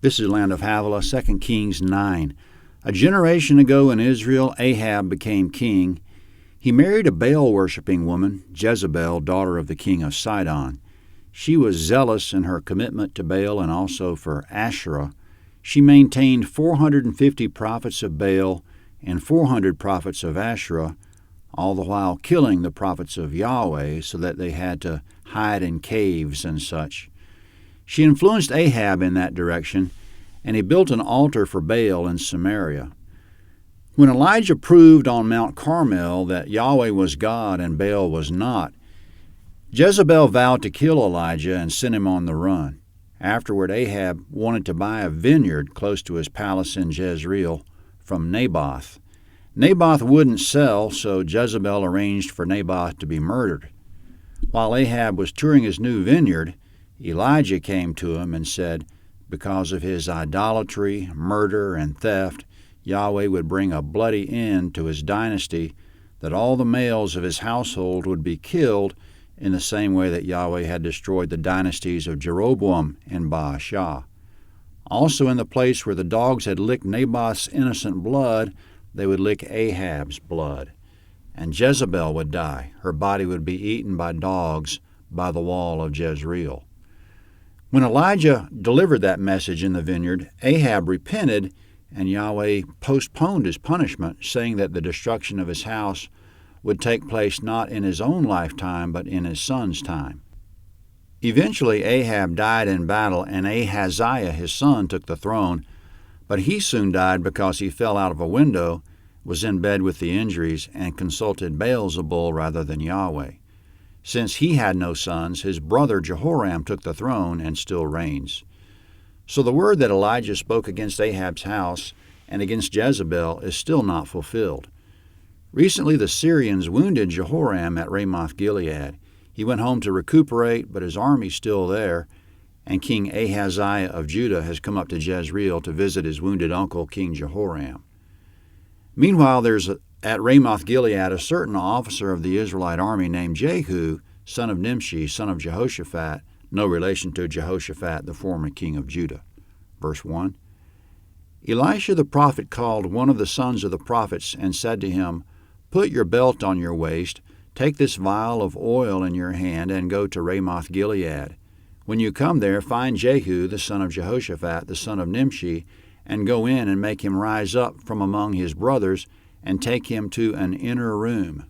This is Land of Havilah, 2 Kings 9. A generation ago in Israel, Ahab became king. He married a Baal-worshipping woman, Jezebel, daughter of the king of Sidon. She was zealous in her commitment to Baal and also for Asherah. She maintained 450 prophets of Baal and 400 prophets of Asherah, all the while killing the prophets of Yahweh so that they had to hide in caves and such. She influenced Ahab in that direction, and he built an altar for Baal in Samaria. When Elijah proved on Mount Carmel that Yahweh was God and Baal was not, Jezebel vowed to kill Elijah and sent him on the run. Afterward, Ahab wanted to buy a vineyard close to his palace in Jezreel from Naboth. Naboth wouldn't sell, so Jezebel arranged for Naboth to be murdered. While Ahab was touring his new vineyard, Elijah came to him and said, because of his idolatry, murder, and theft, Yahweh would bring a bloody end to his dynasty, that all the males of his household would be killed in the same way that Yahweh had destroyed the dynasties of Jeroboam and Baasha. Also in the place where the dogs had licked Naboth's innocent blood, they would lick Ahab's blood. And Jezebel would die. Her body would be eaten by dogs by the wall of Jezreel. When Elijah delivered that message in the vineyard, Ahab repented, and Yahweh postponed his punishment, saying that the destruction of his house would take place not in his own lifetime, but in his son's time. Eventually, Ahab died in battle, and Ahaziah, his son, took the throne, but he soon died because he fell out of a window, was in bed with the injuries, and consulted Baal-zebul rather than Yahweh. Since he had no sons, his brother Jehoram took the throne and still reigns. So the word that Elijah spoke against Ahab's house and against Jezebel is still not fulfilled. Recently the Syrians wounded Jehoram at Ramoth-Gilead. He went home to recuperate, but his army's still there, and King Ahaziah of Judah has come up to Jezreel to visit his wounded uncle, King Jehoram. Meanwhile, there's at Ramoth-Gilead a certain officer of the Israelite army named Jehu, son of Nimshi, son of Jehoshaphat, no relation to Jehoshaphat, the former king of Judah. Verse 1, Elisha the prophet called one of the sons of the prophets and said to him, Put your belt on your waist, take this vial of oil in your hand, and go to Ramoth-Gilead. When you come there, find Jehu, the son of Jehoshaphat, the son of Nimshi, and go in and make him rise up from among his brothers, and take him to an inner room.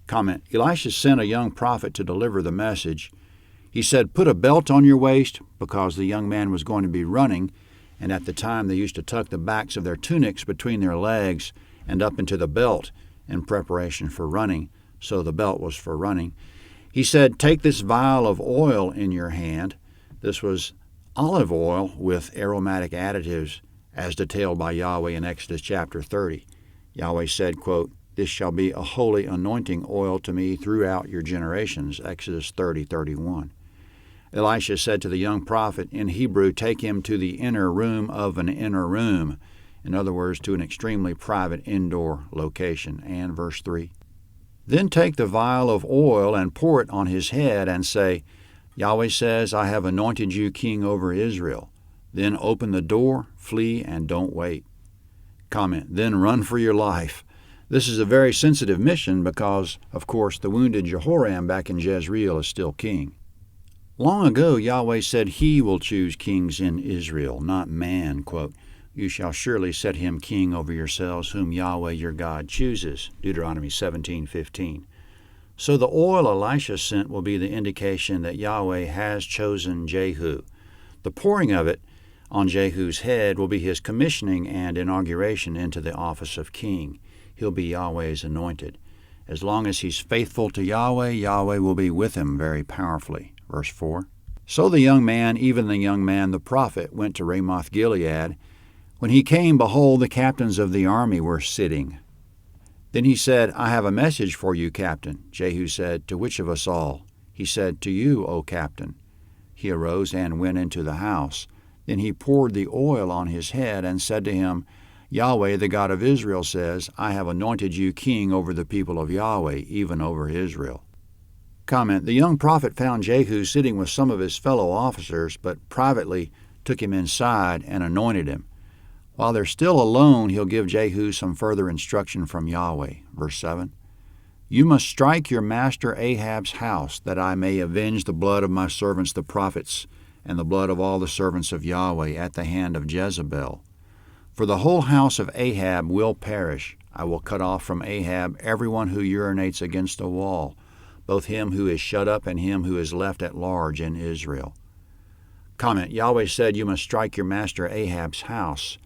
Comment, Elisha sent a young prophet to deliver the message. He said, Put a belt on your waist, because the young man was going to be running, and at the time they used to tuck the backs of their tunics between their legs and up into the belt in preparation for running, so the belt was for running. He said, Take this vial of oil in your hand. This was olive oil with aromatic additives, as detailed by Yahweh in Exodus chapter 30. Yahweh said, quote, This shall be a holy anointing oil to me throughout your generations, Exodus 30:31. Elisha said to the young prophet in Hebrew, Take him to the inner room of an inner room, in other words, to an extremely private indoor location. And verse 3, Then take the vial of oil and pour it on his head and say, Yahweh says, I have anointed you king over Israel. Then open the door, flee, and don't wait. Comment, then run for your life. This is a very sensitive mission because, of course, the wounded Jehoram back in Jezreel is still king. Long ago, Yahweh said he will choose kings in Israel, not man. Quote, You shall surely set him king over yourselves, whom Yahweh your God chooses. Deuteronomy 17:15. So the oil Elisha sent will be the indication that Yahweh has chosen Jehu. The pouring of it on Jehu's head will be his commissioning and inauguration into the office of king. He'll be Yahweh's anointed. As long as he's faithful to Yahweh, Yahweh will be with him very powerfully. Verse 4, So the young man, even the young man the prophet, went to Ramoth-Gilead. When he came, behold, the captains of the army were sitting. Then he said, I have a message for you, captain. Jehu said, To which of us all? He said, To you, O captain. He arose and went into the house. Then he poured the oil on his head and said to him, Yahweh, the God of Israel, says, I have anointed you king over the people of Yahweh, even over Israel. Comment, the young prophet found Jehu sitting with some of his fellow officers, but privately took him inside, and anointed him. While they're still alone, he'll give Jehu some further instruction from Yahweh. Verse 7. You must strike your master Ahab's house, that I may avenge the blood of my servants the prophets, and the blood of all the servants of Yahweh at the hand of Jezebel. For the whole house of Ahab will perish. I will cut off from Ahab everyone who urinates against a wall, both him who is shut up and him who is left at large in Israel. Comment: Yahweh said you must strike your master Ahab's house.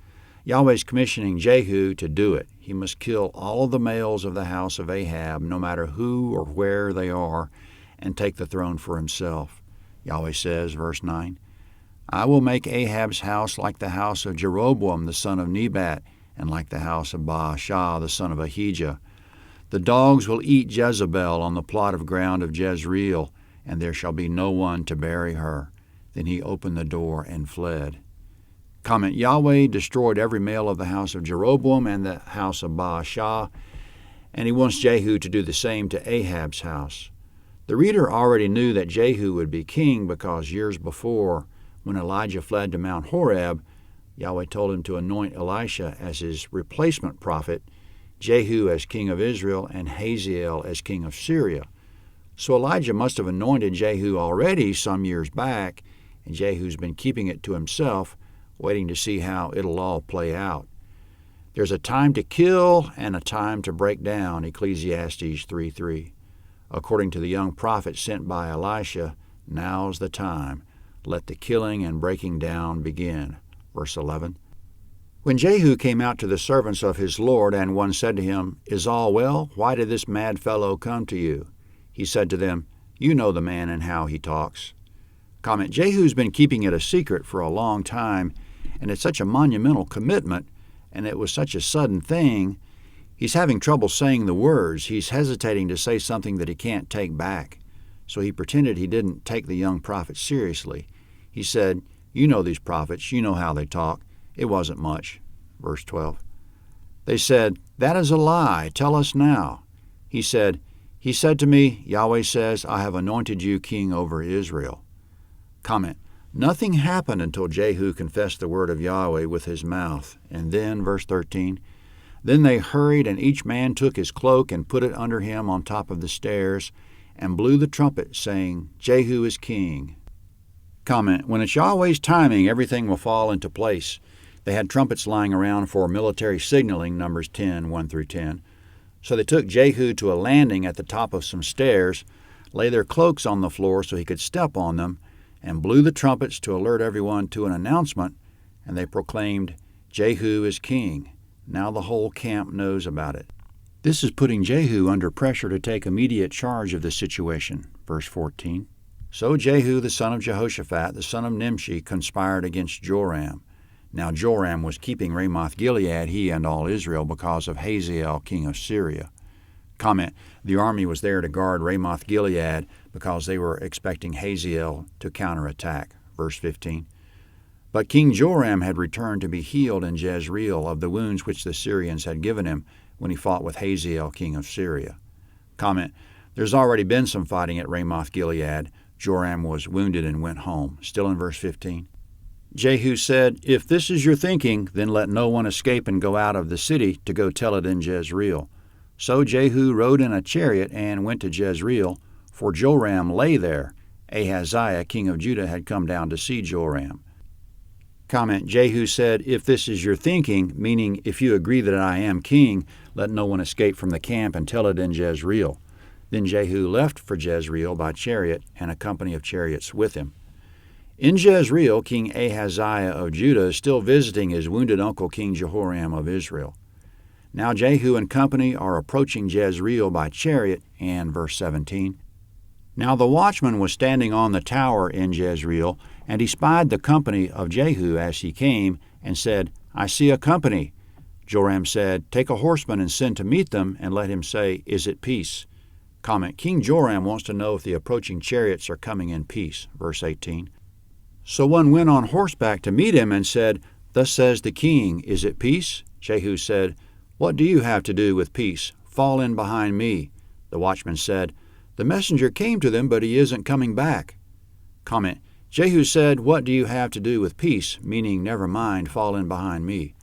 Yahweh's commissioning Jehu to do it. He must kill all the males of the house of Ahab, no matter who or where they are, and take the throne for himself. Yahweh says, verse 9, I will make Ahab's house like the house of Jeroboam the son of Nebat, and like the house of Baasha the son of Ahijah. The dogs will eat Jezebel on the plot of ground of Jezreel, and there shall be no one to bury her. Then he opened the door and fled. Comment: Yahweh destroyed every male of the house of Jeroboam and the house of Baasha, and he wants Jehu to do the same to Ahab's house. The reader already knew that Jehu would be king because years before, when Elijah fled to Mount Horeb, Yahweh told him to anoint Elisha as his replacement prophet, Jehu as king of Israel, and Hazael as king of Syria. So Elijah must have anointed Jehu already some years back, and Jehu's been keeping it to himself, waiting to see how it'll all play out. There's a time to kill and a time to break down, Ecclesiastes 3:3. According to the young prophet sent by Elisha, now's the time. Let the killing and breaking down begin. Verse 11. When Jehu came out to the servants of his Lord, and one said to him, Is all well? Why did this mad fellow come to you? He said to them, You know the man and how he talks. Comment: Jehu's been keeping it a secret for a long time, and it's such a monumental commitment, and it was such a sudden thing, he's having trouble saying the words. He's hesitating to say something that he can't take back. So he pretended he didn't take the young prophet seriously. He said, You know these prophets, you know how they talk. It wasn't much. Verse 12. They said, That is a lie. Tell us now. He said to me, Yahweh says, I have anointed you king over Israel. Comment: Nothing happened until Jehu confessed the word of Yahweh with his mouth. And then, verse 13, Then they hurried, and each man took his cloak and put it under him on top of the stairs, and blew the trumpet, saying, Jehu is king. Comment: When it's Yahweh's timing, everything will fall into place. They had trumpets lying around for military signaling, Numbers 10, 1-10. So they took Jehu to a landing at the top of some stairs, lay their cloaks on the floor so he could step on them, and blew the trumpets to alert everyone to an announcement, and they proclaimed, Jehu is king. Now the whole camp knows about it. This is putting Jehu under pressure to take immediate charge of the situation. Verse 14. So Jehu the son of Jehoshaphat, the son of Nimshi, conspired against Joram. Now Joram was keeping Ramoth-Gilead, he and all Israel, because of Hazael, king of Syria. Comment: The army was there to guard Ramoth-Gilead because they were expecting Hazael to counterattack. Verse 15. But King Joram had returned to be healed in Jezreel of the wounds which the Syrians had given him when he fought with Hazael, king of Syria. Comment: There's already been some fighting at Ramoth-Gilead. Joram was wounded and went home. Still in verse 15. Jehu said, If this is your thinking, then let no one escape and go out of the city to go tell it in Jezreel. So Jehu rode in a chariot and went to Jezreel, for Joram lay there. Ahaziah, king of Judah, had come down to see Joram. Comment: Jehu said, If this is your thinking, meaning if you agree that I am king, let no one escape from the camp and tell it in Jezreel. Then Jehu left for Jezreel by chariot, and a company of chariots with him. In Jezreel, King Ahaziah of Judah is still visiting his wounded uncle King Jehoram of Israel. Now Jehu and company are approaching Jezreel by chariot, and verse 17. Now the watchman was standing on the tower in Jezreel, and he spied the company of Jehu as he came, and said, I see a company. Joram said, Take a horseman and send to meet them, and let him say, Is it peace? Comment: King Joram wants to know if the approaching chariots are coming in peace. Verse 18. So one went on horseback to meet him and said, Thus says the king, Is it peace? Jehu said, What do you have to do with peace? Fall in behind me. The watchman said, The messenger came to them, but he isn't coming back. Comment: Jehu said, "What do you have to do with peace?" meaning, never mind, fall in behind me.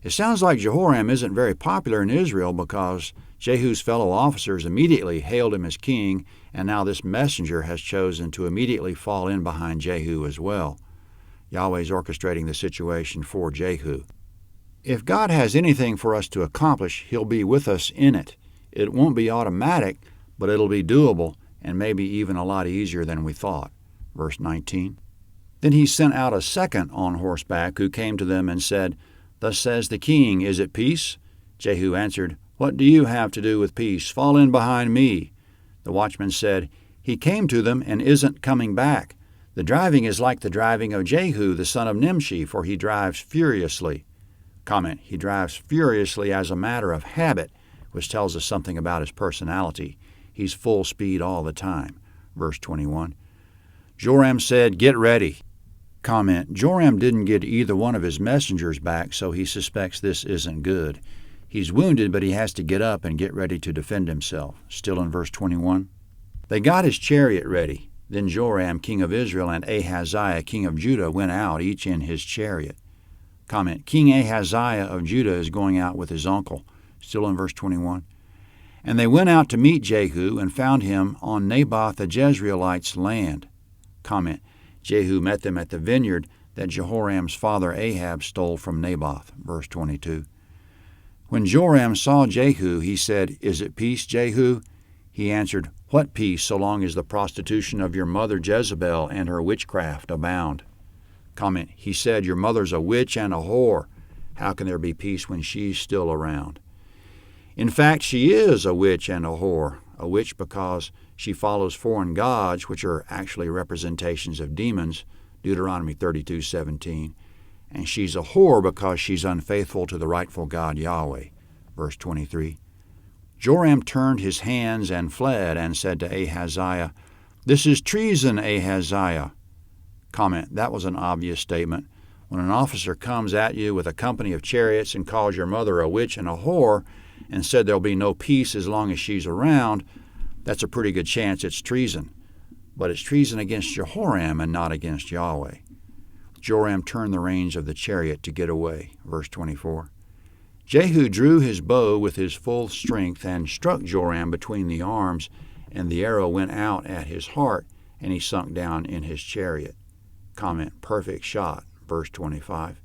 It sounds like Jehoram isn't very popular in Israel because Jehu's fellow officers immediately hailed him as king, and now this messenger has chosen to immediately fall in behind Jehu as well. Yahweh's orchestrating the situation for Jehu. If God has anything for us to accomplish, He'll be with us in it. It won't be automatic, but it'll be doable and maybe even a lot easier than we thought. Verse 19. Then he sent out a second on horseback who came to them and said, "Thus says the king, is it peace?" Jehu answered, "What do you have to do with peace? Fall in behind me." The watchman said, "He came to them and isn't coming back. The driving is like the driving of Jehu, the son of Nimshi, for he drives furiously." Comment, he drives furiously as a matter of habit, which tells us something about his personality. He's full speed all the time. Verse 21. Joram said, "Get ready." Comment, Joram didn't get either one of his messengers back, so he suspects this isn't good. He's wounded, but he has to get up and get ready to defend himself. Still in verse 21. They got his chariot ready. Then Joram, king of Israel, and Ahaziah, king of Judah, went out, each in his chariot. Comment, King Ahaziah of Judah is going out with his uncle. Still in verse 21. And they went out to meet Jehu and found him on Naboth the Jezreelite's land. Comment, Jehu met them at the vineyard that Jehoram's father Ahab stole from Naboth. Verse 22. When Joram saw Jehu, he said, "Is it peace, Jehu?" He answered, "What peace, so long as the prostitution of your mother Jezebel and her witchcraft abound?" Comment, he said, "Your mother's a witch and a whore. How can there be peace when she's still around?" In fact, she is a witch and a whore, a witch because she follows foreign gods, which are actually representations of demons, Deuteronomy 32:17, and she's a whore because she's unfaithful to the rightful God Yahweh. Verse 23. Joram turned his hands and fled and said to Ahaziah, "This is treason, Ahaziah." Comment, that was an obvious statement. When an officer comes at you with a company of chariots and calls your mother a witch and a whore and said there'll be no peace as long as she's around, that's a pretty good chance it's treason. But it's treason against Jehoram and not against Yahweh. Joram turned the reins of the chariot to get away. Verse 24. Jehu drew his bow with his full strength and struck Joram between the arms, and the arrow went out at his heart, and he sunk down in his chariot. Comment, perfect shot. Verse 25.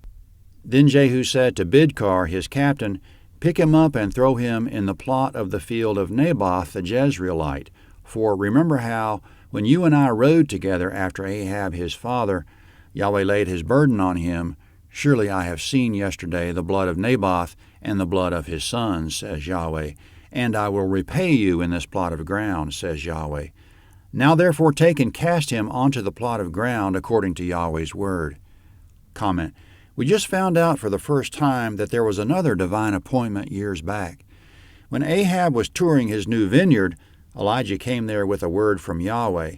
Then Jehu said to Bidkar, his captain, "Pick him up and throw him in the plot of the field of Naboth the Jezreelite. For remember how, when you and I rode together after Ahab his father, Yahweh laid his burden on him. Surely I have seen yesterday the blood of Naboth and the blood of his sons, says Yahweh, and I will repay you in this plot of ground, says Yahweh. Now therefore take and cast him onto the plot of ground according to Yahweh's word." Comment, we just found out for the first time that there was another divine appointment years back. When Ahab was touring his new vineyard, Elijah came there with a word from Yahweh.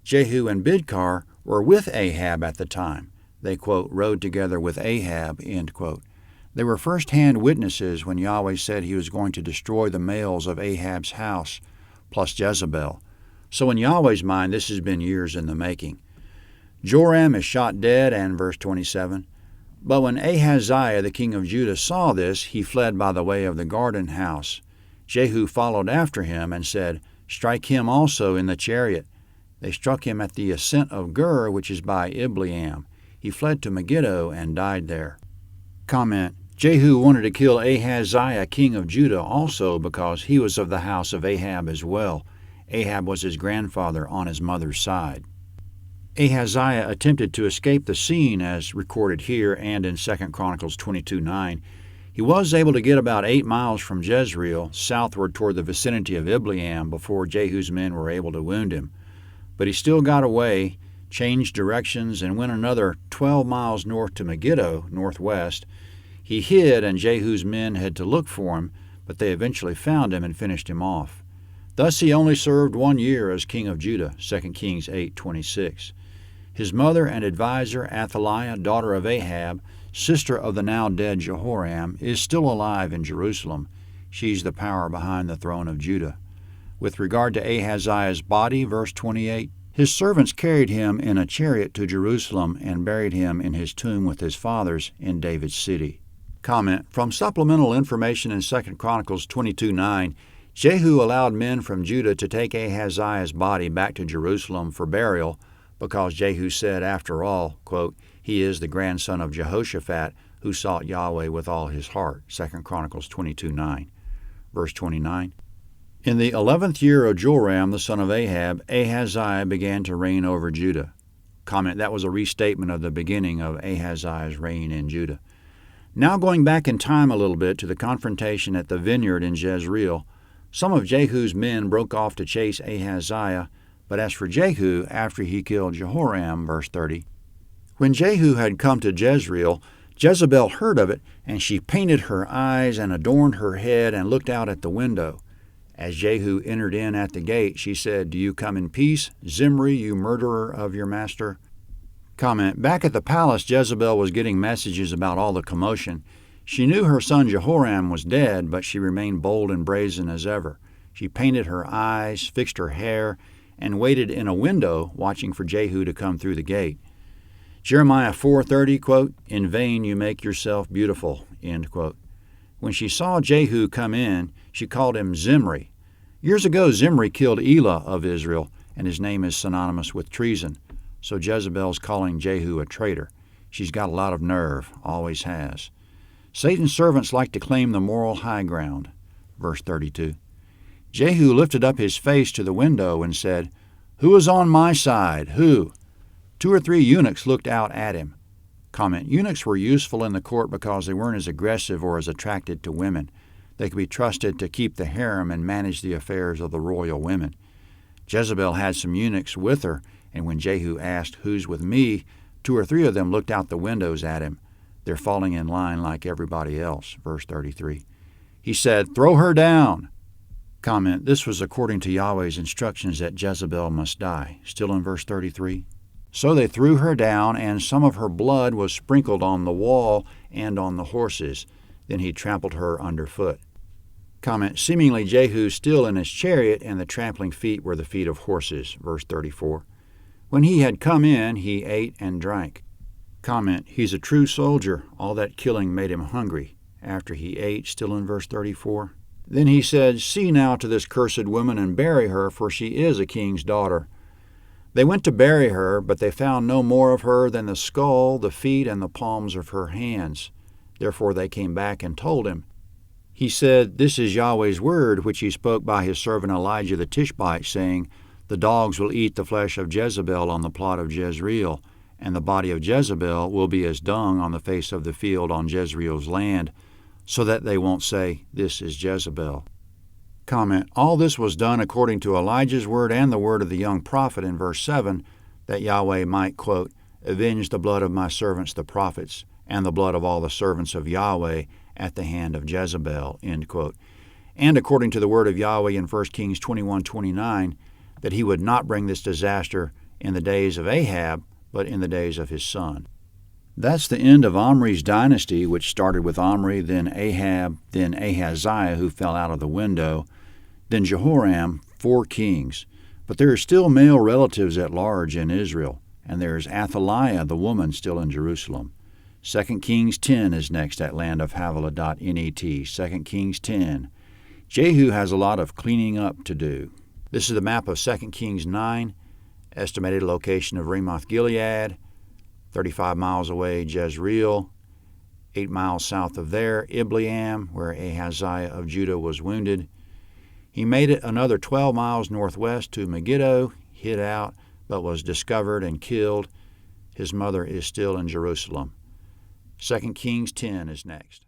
Jehu and Bidkar were with Ahab at the time. They, quote, rode together with Ahab, end quote. They were first-hand witnesses when Yahweh said he was going to destroy the males of Ahab's house, plus Jezebel. So in Yahweh's mind, this has been years in the making. Joram is shot dead, and verse 27, but when Ahaziah, the king of Judah, saw this, he fled by the way of the garden house. Jehu followed after him and said, "Strike him also in the chariot." They struck him at the ascent of Gur, which is by Ibleam. He fled to Megiddo and died there. Comment, Jehu wanted to kill Ahaziah, king of Judah, also because he was of the house of Ahab as well. Ahab was his grandfather on his mother's side. Ahaziah attempted to escape the scene as recorded here and in 2 Chronicles 22:9. He was able to get about 8 miles from Jezreel, southward toward the vicinity of Ibleam, before Jehu's men were able to wound him. But he still got away, changed directions, and went another 12 miles north to Megiddo, northwest. He hid, and Jehu's men had to look for him, but they eventually found him and finished him off. Thus he only served 1 year as king of Judah, 2 Kings 8:26. His mother and advisor, Athaliah, daughter of Ahab, sister of the now-dead Jehoram, is still alive in Jerusalem. She's the power behind the throne of Judah. With regard to Ahaziah's body, verse 28, His servants carried him in a chariot to Jerusalem and buried him in his tomb with his fathers in David's city. Comment: from supplemental information in 2 Chronicles 22:9, Jehu allowed men from Judah to take Ahaziah's body back to Jerusalem for burial because Jehu said, after all, quote, he is the grandson of Jehoshaphat who sought Yahweh with all his heart. 2 Chronicles 22:9. Verse 29. In the 11th year of Joram the son of Ahab, Ahaziah began to reign over Judah. Comment: that was a restatement of the beginning of Ahaziah's reign in Judah. Now going back in time a little bit to the confrontation at the vineyard in Jezreel, some of Jehu's men broke off to chase Ahaziah, but as for Jehu, after he killed Jehoram, verse 30, when Jehu had come to Jezreel, Jezebel heard of it, and she painted her eyes and adorned her head and looked out at the window. As Jehu entered in at the gate, she said, "Do you come in peace, Zimri, you murderer of your master?" Comment: back at the palace, Jezebel was getting messages about all the commotion. She knew her son Jehoram was dead, but she remained bold and brazen as ever. She painted her eyes, fixed her hair, and waited in a window, watching for Jehu to come through the gate. Jeremiah 4:30, quote, "In vain you make yourself beautiful," end quote. When she saw Jehu come in, she called him Zimri. Years ago, Zimri killed Elah of Israel, and his name is synonymous with treason. So Jezebel's calling Jehu a traitor. She's got a lot of nerve, always has. Satan's servants like to claim the moral high ground. Verse 32. Jehu lifted up his face to the window and said, "Who is on my side? Who?" 2 or 3 eunuchs looked out at him. Comment: eunuchs were useful in the court because they weren't as aggressive or as attracted to women. They could be trusted to keep the harem and manage the affairs of the royal women. Jezebel had some eunuchs with her, and when Jehu asked, "Who's with me?" 2 or 3 of them looked out the windows at him. They're falling in line like everybody else. Verse 33. He said, "Throw her down." Comment: this was according to Yahweh's instructions that Jezebel must die. Still in verse 33. So they threw her down, and some of her blood was sprinkled on the wall and on the horses. Then he trampled her underfoot. Comment: seemingly Jehu still in his chariot, and the trampling feet were the feet of horses. Verse 34. When he had come in, he ate and drank. Comment: he's a true soldier. All that killing made him hungry. After he ate, still in verse 34. Then he said, "See now to this cursed woman and bury her, for she is a king's daughter." They went to bury her, but they found no more of her than the skull, the feet, and the palms of her hands. Therefore they came back and told him. He said, "This is Yahweh's word, which he spoke by his servant Elijah the Tishbite, saying, The dogs will eat the flesh of Jezebel on the plot of Jezreel, and the body of Jezebel will be as dung on the face of the field on Jezreel's land, so that they won't say, This is Jezebel." Comment: all this was done according to Elijah's word and the word of the young prophet in verse 7, that Yahweh might, quote, "avenge the blood of my servants the prophets, and the blood of all the servants of Yahweh at the hand of Jezebel," end quote. And according to the word of Yahweh in 1 Kings 21:29, that he would not bring this disaster in the days of Ahab, but in the days of his son. That's the end of Omri's dynasty, which started with Omri, then Ahab, then Ahaziah, who fell out of the window, then Jehoram, 4 kings. But there are still male relatives at large in Israel, and there is Athaliah, the woman, still in Jerusalem. 2 Kings 10 is next at landofhavilah.net, 2 Kings 10. Jehu has a lot of cleaning up to do. This is the map of 2 Kings 9, estimated location of Ramoth-Gilead, 35 miles away, Jezreel, 8 miles south of there, Ibleam, where Ahaziah of Judah was wounded. He made it another 12 miles northwest to Megiddo, hid out, but was discovered and killed. His mother is still in Jerusalem. 2 Kings 10 is next.